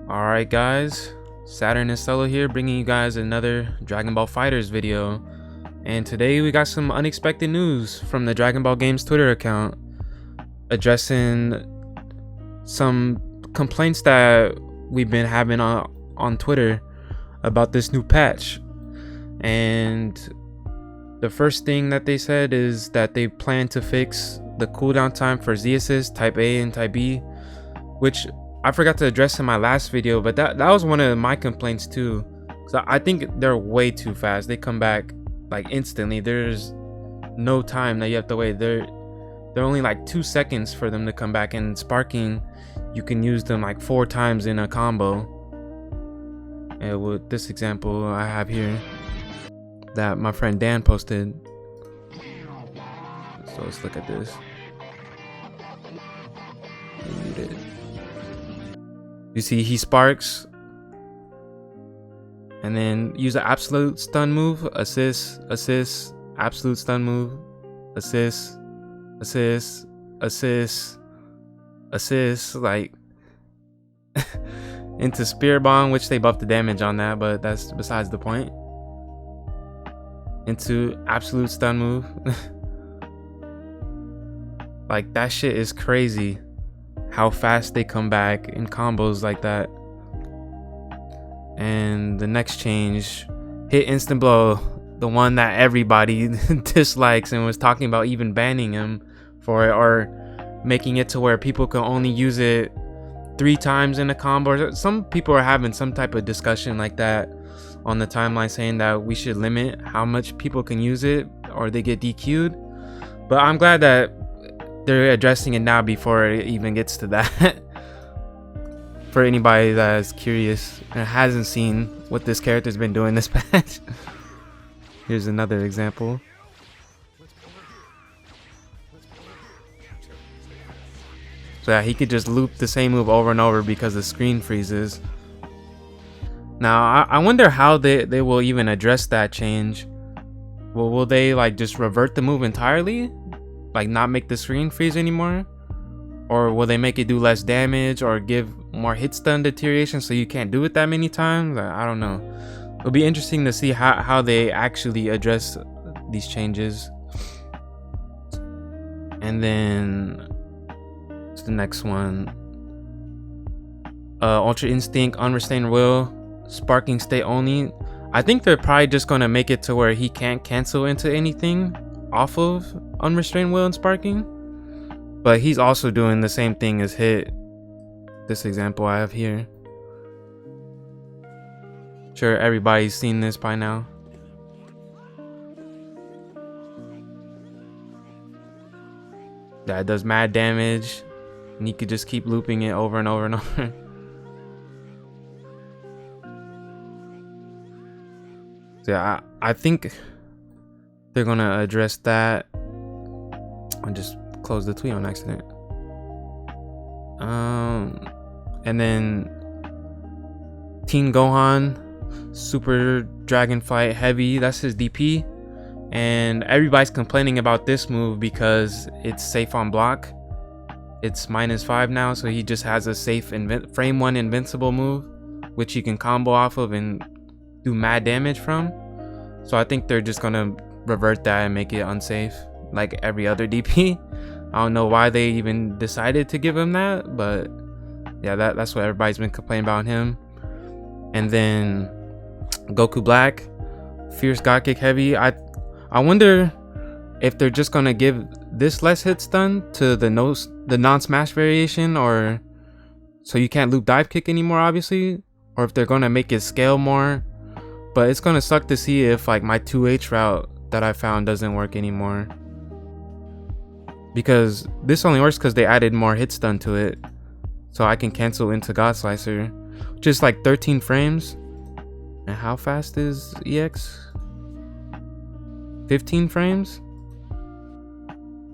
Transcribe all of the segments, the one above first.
Alright guys, Saturn and Solo here, bringing you guys another Dragon Ball FighterZ video. And today we got some unexpected news from the Dragon Ball Games Twitter account, addressing some complaints that we've been having on Twitter about this new patch. And the first thing that they said is that they plan to fix the cooldown time for Z assist type A and type B, which I forgot to address in my last video, but that was one of my complaints too. So I think they're way too fast. They come back like instantly. There's no time that you have to wait. They're only like 2 seconds for them to come back, and sparking, you can use them like 4 times in a combo. And with this example I have here that my friend Dan posted. So let's look at this. Mute it. You see he sparks and then use an absolute stun move, assist, absolute stun move, assist, like into Spear Bomb, which they buffed the damage on that, but that's besides the point. Into absolute stun move. Like, that shit is crazy how fast they come back in combos like that. And the next change, hit instant blow, the one that everybody dislikes and was talking about even banning him for it, or making it to where people can only use it 3 times in a combo. Some people are having some type of discussion like that on the timeline, saying that we should limit how much people can use it or they get DQ'd. But I'm glad that they're addressing it now before it even gets to that. For anybody that is curious and hasn't seen what this character's been doing this patch. Here's another example. So that he could just loop the same move over and over because the screen freezes. Now I wonder how they will even address that change. Will they like just revert the move entirely? Like not make the screen freeze anymore? Or will they make it do less damage or give more hit stun deterioration so you can't do it that many times? I don't know. It'll be interesting to see how they actually address these changes. And then what's the next one? Ultra Instinct, Unrestrained Will, Sparking State only. I think they're probably just gonna make it to where he can't cancel into anything off of Unrestrained Will and Sparking, but he's also doing the same thing as hit. This example I have here, sure everybody's seen this by now. That does mad damage and you could just keep looping it over and over and over. So yeah, I think they're gonna address that. I just closed the tweet on accident. And then Teen Gohan Super Dragon Fight Heavy, that's his DP, and everybody's complaining about this move because it's safe on block. It's -5 now, so he just has a safe frame 1 invincible move which you can combo off of and do mad damage from. So I think they're just gonna revert that and make it unsafe like every other DP. I don't know why they even decided to give him that, but yeah, that's what everybody's been complaining about him. And then Goku Black, Fierce God Kick Heavy. I wonder if they're just gonna give this less hit stun to the non-smash variation, or so you can't loop dive kick anymore, obviously, or if they're gonna make it scale more. But it's gonna suck to see if like my 2H route that I found doesn't work anymore, because this only works because they added more hit stun to it, so I can cancel into God Slicer, which is like 13 frames. And how fast is EX? 15 frames.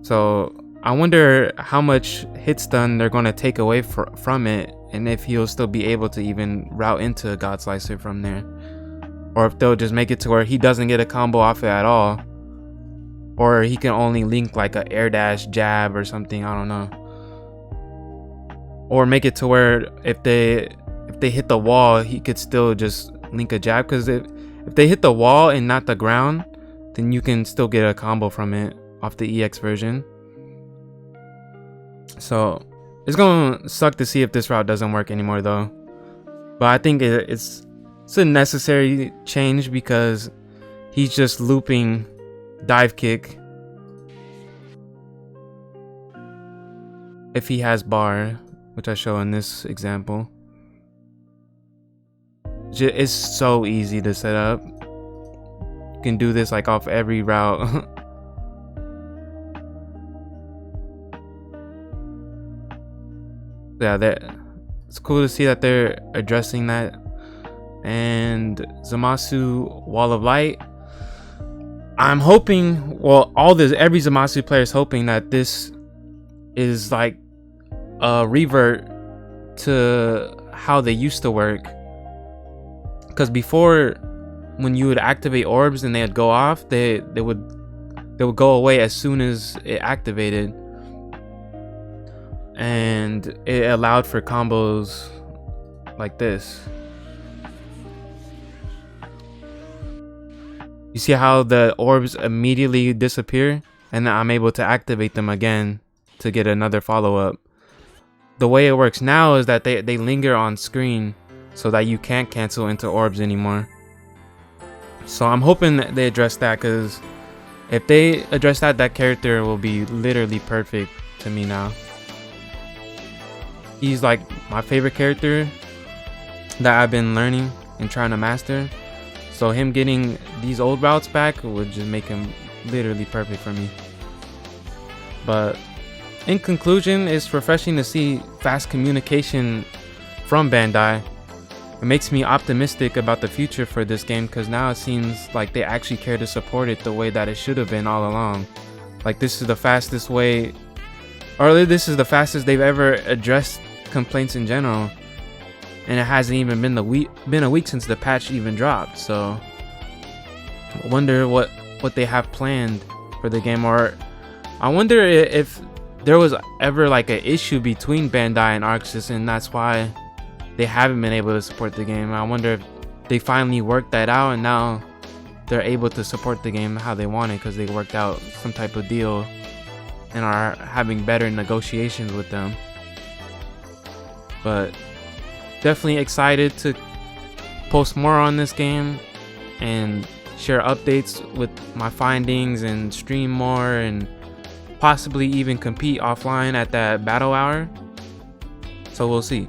So I wonder how much hit stun they're gonna take away from it, and if he'll still be able to even route into God Slicer from there, or if they'll just make it to where he doesn't get a combo off it at all, or he can only link like a air dash jab or something. I don't know. Or make it to where if if they hit the wall, he could still just link a jab, because if they hit the wall and not the ground, then you can still get a combo from it off the EX version. So it's gonna suck to see if this route doesn't work anymore though, but I think it's a necessary change because he's just looping dive kick if he has bar, which I show in this example. It's so easy to set up. You can do this like off every route. Yeah, it's cool to see that they're addressing that. And Zamasu Wall of Light, I'm hoping, well, every Zamasu player is hoping that this is like a revert to how they used to work, because before, when you would activate orbs and they'd go off, they would go away as soon as it activated, and it allowed for combos like this. You see how the orbs immediately disappear, and then I'm able to activate them again to get another follow-up. The way it works now is that they linger on screen so that you can't cancel into orbs anymore. So I'm hoping that they address that, because if they address that, that character will be literally perfect to me now. He's like my favorite character that I've been learning and trying to master. So him getting these old routes back would just make him literally perfect for me. But in conclusion, it's refreshing to see fast communication from Bandai. It makes me optimistic about the future for this game, because now it seems like they actually care to support it the way that it should have been all along. Like, this is the fastest way, or this is the fastest they've ever addressed complaints in general. And it hasn't even been a week since the patch even dropped. So I wonder what they have planned for the game. Or I wonder if there was ever like an issue between Bandai and ArcSys, and that's why they haven't been able to support the game. I wonder if they finally worked that out and now they're able to support the game how they want it, because they worked out some type of deal and are having better negotiations with them. But definitely excited to post more on this game and share updates with my findings and stream more, and possibly even compete offline at that battle hour. So we'll see.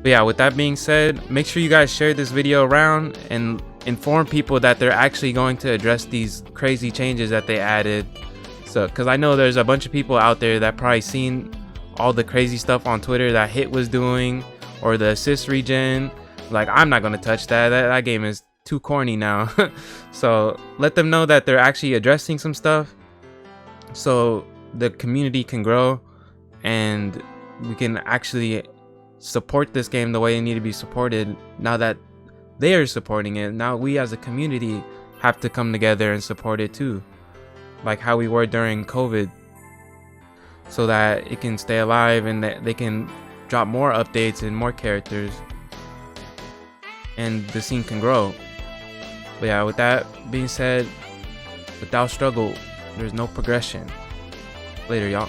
But yeah, with that being said, make sure you guys share this video around and inform people that they're actually going to address these crazy changes that they added. So, because I know there's a bunch of people out there that probably seen all the crazy stuff on Twitter that Hit was doing, or the assist regen. Like, I'm not gonna touch that. That game is too corny now. So let them know that they're actually addressing some stuff, so the community can grow and we can actually support this game the way it needs to be supported. Now that they are supporting it, now we as a community have to come together and support it too, like how we were during COVID, so that it can stay alive and that they can drop more updates and more characters and the scene can grow. But yeah, with that being said, without struggle, there's no progression. Later, y'all.